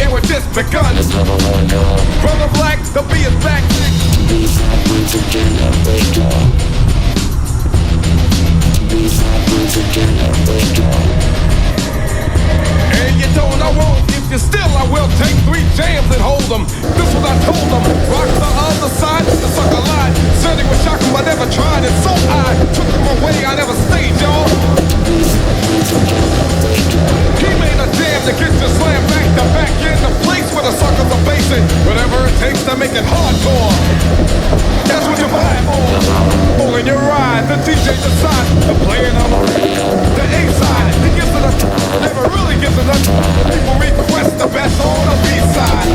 and we're just begun. Brother Black, the B is back. And you don't, I won't. If you're still, I will take 3 jams and hold them. This what I told them. Rock the other side, the sucker lied. Said he was shocking, but never tried it. So I took him away, I never stayed, y'all. He made a jam to get you slammed back to back in the place where the suckers are facing. Whatever it takes to make it hardcore. That's what you buy for. Pulling your ride, the DJ decides to play it on the A side. He gives it a never really gives it a. People request the best on the B side.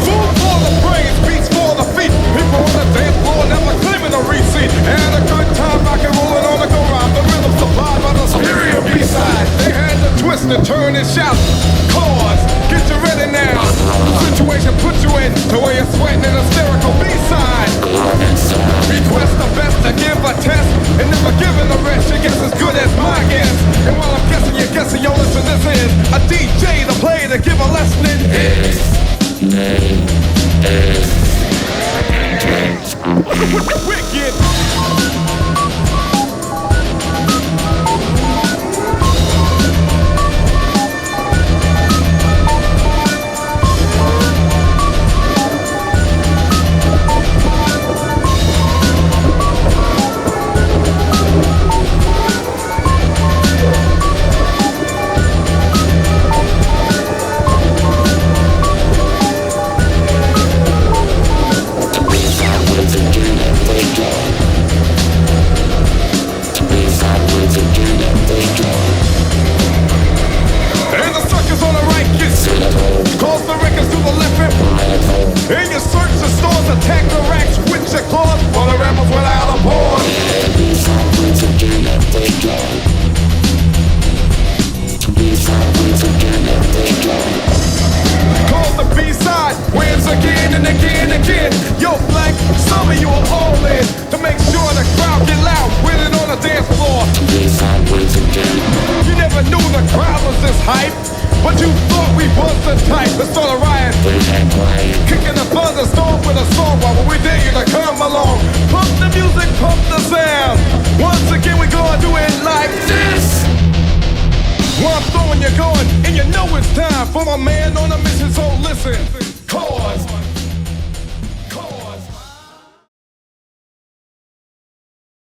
Food for the brains, beats for the feet. People on the dance floor never claiming a receipt. And a good time rock and rolling on the go round. The rhythm supplied by the superior B-side. They had to twist and turn and shout. Chords, get you ready now. Situation put you in to where you're sweating an hysterical B-side. Request the best to give a test. And never giving the rest, your guess as good as my guess. And while I'm guessing, you're guessing, yo, listen, this is a DJ to play to give a lesson in his name is Wicked. In your search the stores, attack the racks with your claws. While the rebels without a pause. Cause the B-side wins again and again and again. Yo, Black, some of you are all in to make sure the crowd get loud, winning on the dance floor. You never knew the crowd was this hype, but you thought we was the type to start a riot. Kicking the thunderstorm with a song while we dare you to come along. Pump the music, pump the sound. Once again we gonna do it like this. While I'm throwing you going, and you know it's time for my man on a mission, so listen. Chords.